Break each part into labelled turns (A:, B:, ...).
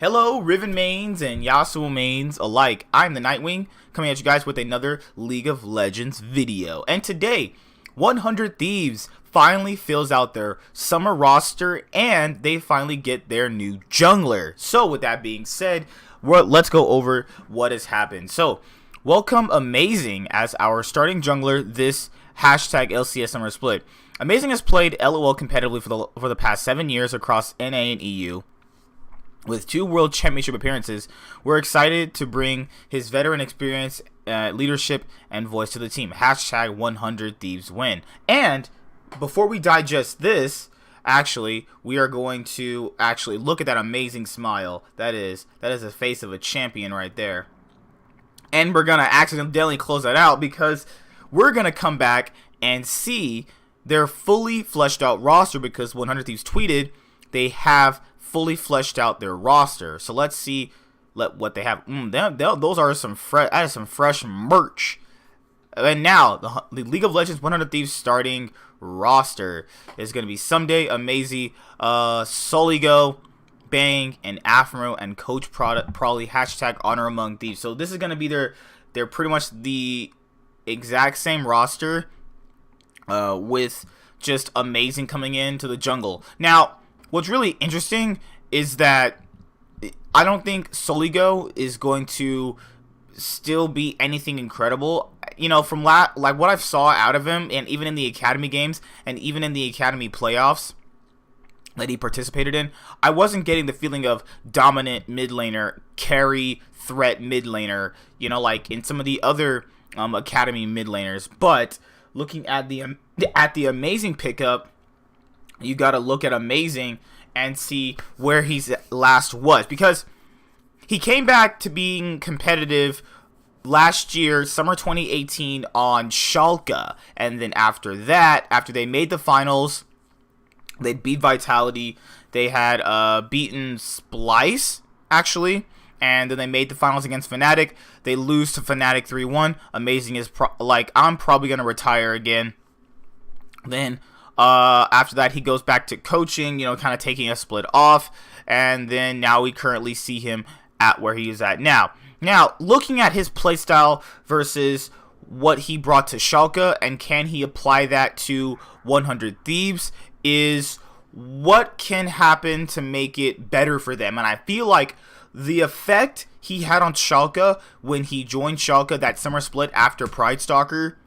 A: Hello, Riven mains and Yasuo mains alike. I'm the Nightwing, coming at you guys with another League of Legends video. And today, 100 Thieves finally fills out their summer roster, and they finally get their new jungler. So, with that being said, let's go over what has happened. So, welcome Amazing as our starting jungler this hashtag LCS summer split. Amazing has played LoL competitively for the past 7 years across NA and EU. With 2 World Championship appearances, we're excited to bring his veteran experience, leadership, and voice to the team. Hashtag 100 Thieves win. And before we digest this, we are going to look at that amazing smile. That is the face of a champion right there. And we're going to accidentally close that out because we're going to come back and see their fully fleshed out roster, because 100 Thieves tweeted they have fully fleshed out their roster. So let's see what they have. Those are some fresh merch. And now the League of Legends 100 Thieves starting roster is going to be Someday, Amazing, Soligo, Bang, and Afro, and Coach probably hashtag Honor Among Thieves. So this is going to be their pretty much the exact same roster, with just Amazing coming into the jungle. Now, what's really interesting is that I don't think Soligo is going to still be anything incredible. You know, from like what I've saw out of him, and even in the Academy games, and even in the Academy playoffs that he participated in, I wasn't getting the feeling of dominant mid laner, carry threat mid laner, you know, like in some of the other Academy mid laners. But looking at the Amazing pickup, you got to look at Amazing and see where he's last was, because he came back to being competitive last year, summer 2018, on Schalke, and then after that, after they made the finals, they beat Vitality. They had beaten Splice actually, and then they made the finals against Fnatic. They lose to Fnatic 3-1. Amazing is I'm probably gonna retire again. Then after that, he goes back to coaching, you know, kind of taking a split off, and then now we currently see him at where he is at now. Now, looking at his playstyle versus what he brought to Schalke, and can he apply that to 100 Thieves, is what can happen to make it better for them. And I feel like the effect he had on Schalke when he joined Schalke that summer split after Pride Stalker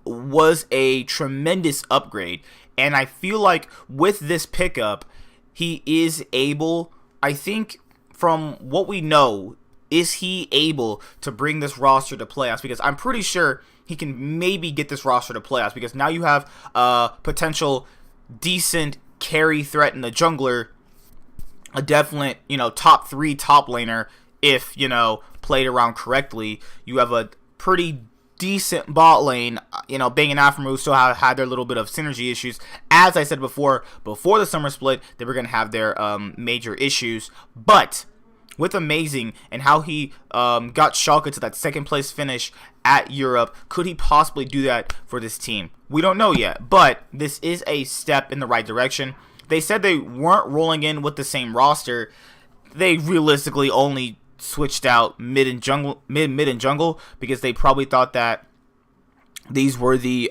A: was a tremendous upgrade, and I feel like with this pickup he is able, I think from what we know, is he able to bring this roster to playoffs, because I'm pretty sure he can maybe get this roster to playoffs, because now you have a potential decent carry threat in the jungler, a definite, you know, top 3 top laner if, you know, played around correctly. You have a pretty decent bot lane. You know, Bang and Afro still had their little bit of synergy issues. As I said before the summer split, they were going to have their major issues. But with Amazing and how he got Schalke to that 2nd place finish at Europe, could he possibly do that for this team? We don't know yet, but this is a step in the right direction. They said they weren't rolling in with the same roster. They realistically only switched out mid and jungle because they probably thought that these were the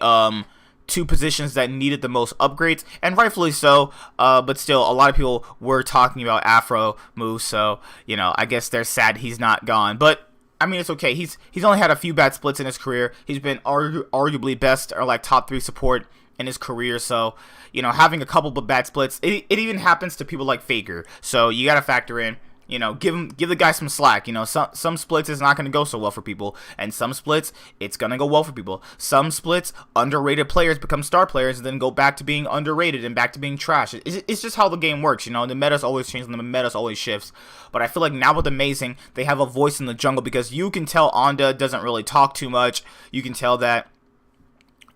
A: 2 positions that needed the most upgrades, and rightfully so. But still, a lot of people were talking about Afro moves, so you know, I guess they're sad he's not gone. But I mean, it's okay. He's only had a few bad splits in his career. He's been arguably best or like top 3 support in his career, so you know, having a couple of bad splits, it even happens to people like Faker. So you got to factor in, you know, give the guy some slack. You know, some splits is not going to go so well for people, and some splits it's going to go well for people. Some splits, underrated players become star players and then go back to being underrated and back to being trash. It's just how the game works. You know, the meta's always changes and the meta's always shifts. But I feel like now with Amazing, they have a voice in the jungle, because you can tell Onda doesn't really talk too much. You can tell that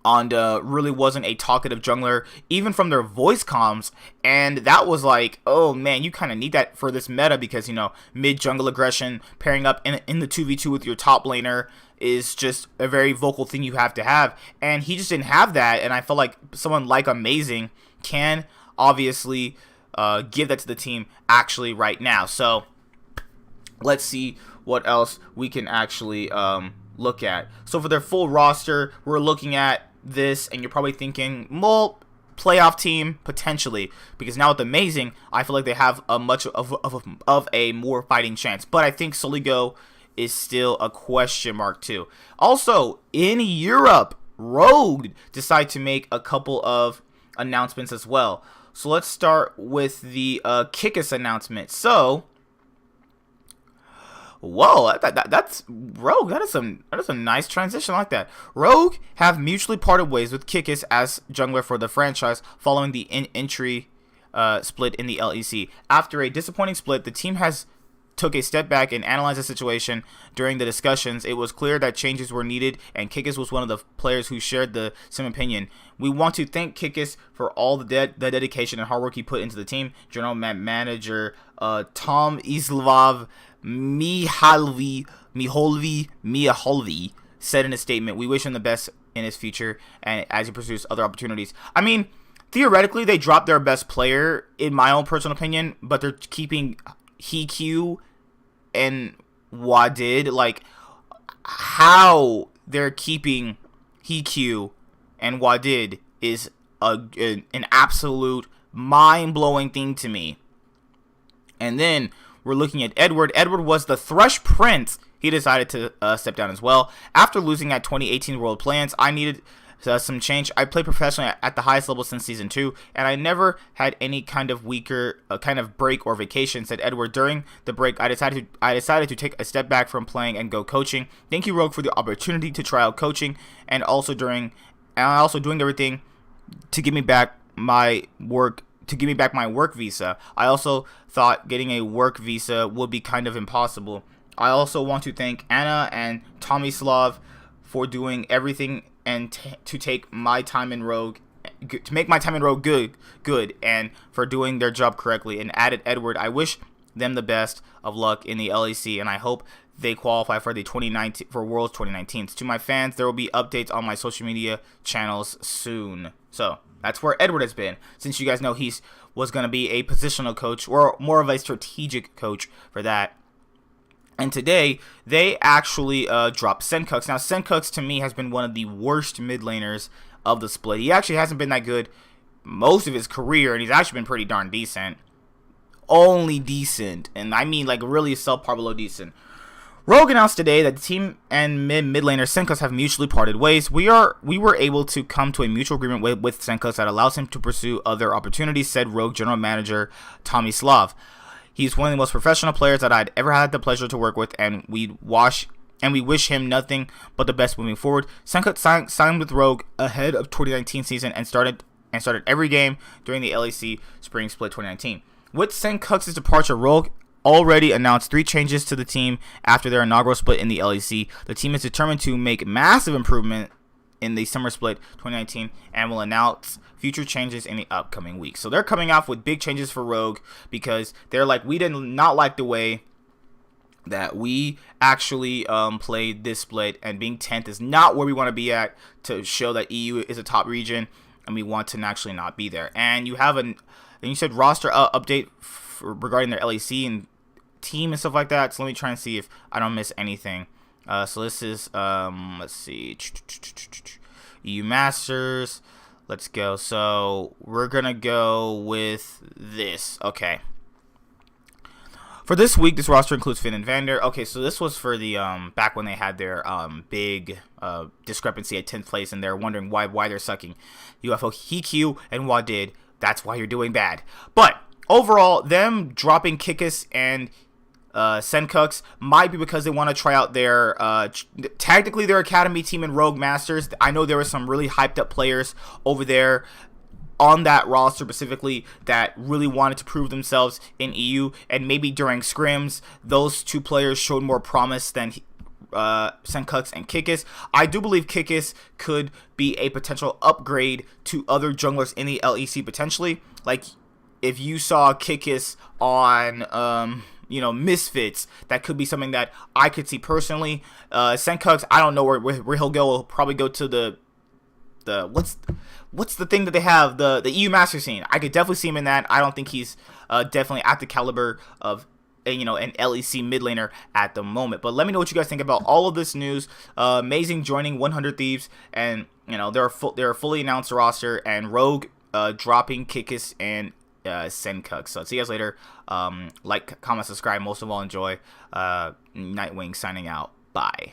A: Onda really wasn't a talkative jungler, even from their voice comms, and that was like, oh man, you kind of need that for this meta, because, you know, mid jungle aggression pairing up in the 2v2 with your top laner is just a very vocal thing you have to have, and he just didn't have that. And I feel like someone like Amazing can obviously give that to the team actually right now. So let's see what else we can actually look at. So for their full roster, we're looking at this, and you're probably thinking, well, playoff team potentially, because now with Amazing, I feel like they have a much of a more fighting chance. But I think Soligo is still a question mark too. Also in Europe, Rouge decided to make a couple of announcements as well. So let's start with the Kikis announcement. So, whoa, that's Rouge. That is a nice transition. I like that. Rouge have mutually parted ways with Kikis as jungler for the franchise following the entry split in the LEC. After a disappointing split, the team has took a step back and analyzed the situation. During the discussions, it was clear that changes were needed, and Kikis was one of the players who shared the same opinion. We want to thank Kikis for all the dedication and hard work he put into the team. General Manager Tom Islov Mihalvi said in a statement, "We wish him the best in his future and as he pursues other opportunities." I mean, theoretically, they dropped their best player, in my own personal opinion, but they're keeping HQ and Wadid. Like, how they're keeping HQ and Wadid is an absolute mind-blowing thing to me. And then we're looking at Edward. Edward was the Thresh Prince. He decided to step down as well. After losing at 2018 World Plans, I needed some change. I played professionally at the highest level since Season 2, and I never had any kind of break or vacation, said Edward. During the break, I decided to take a step back from playing and go coaching. Thank you, Rouge, for the opportunity to try out coaching, and also doing everything to give me back my work visa. I also thought getting a work visa would be kind of impossible. I also want to thank Anna and Tomislav for doing everything and to make my time in Rouge good, and for doing their job correctly. And added Edward, I wish them the best of luck in the LEC, and I hope they qualify for the Worlds 2019. To my fans, there will be updates on my social media channels soon. So that's where Edward has been, since you guys know he was going to be a positional coach, or more of a strategic coach for that. And today, they actually dropped Sencux. Now, Sencux, to me, has been one of the worst mid laners of the split. He actually hasn't been that good most of his career, and he's actually been pretty darn decent. Only decent. And I mean, like, really subpar below decent. Rouge announced today that the team and mid laner Sencux have mutually parted ways. We were able to come to a mutual agreement with Sencux that allows him to pursue other opportunities, said Rouge General Manager Tomislav. He's one of the most professional players that I'd ever had the pleasure to work with, and we wish him nothing but the best moving forward. Sencux signed with Rouge ahead of 2019 season and started every game during the LEC Spring Split 2019. With Sencux's departure, Rouge already announced 3 changes to the team after their inaugural split in the LEC. The team is determined to make massive improvement in the Summer Split 2019 and will announce future changes in the upcoming weeks. So they're coming off with big changes for Rouge, because they're like, we did not like the way that we actually played this split, and being 10th is not where we want to be at, to show that EU is a top region, and we want to actually not be there. And you have and you said roster update regarding their LEC and team and stuff like that. So let me try and see if I don't miss anything. So this is let's see, EU Masters. Let's go. So we're gonna go with this. Okay. For this week, this roster includes Finn and Vander. Okay, so this was for the back when they had their big discrepancy at 10th place, and they're wondering why they're sucking. UFO, Hiku, and Wadid. That's why you're doing bad. But overall, them dropping Kikis and Sencux might be because they want to try out their tactically their academy team in Rogue Masters. I know there were some really hyped up players over there on that roster specifically that really wanted to prove themselves in EU, and maybe during scrims those 2 players showed more promise than Sencux and Kikis. I do believe Kikis could be a potential upgrade to other junglers in the LEC potentially. Like, if you saw Kikis on Misfits, that could be something that I could see personally. Sencux, I don't know where he'll go. He'll probably go to the what's the thing that they have, the EU Master Scene. I could definitely see him in that. I don't think he's definitely at the caliber of an LEC mid laner at the moment. But let me know what you guys think about all of this news. Amazing joining 100 Thieves, and they're a fully announced roster, and Rogue dropping Kikis and Sencux. So see you guys later. Like, comment, subscribe. Most of all, enjoy. Nightwing signing out. Bye.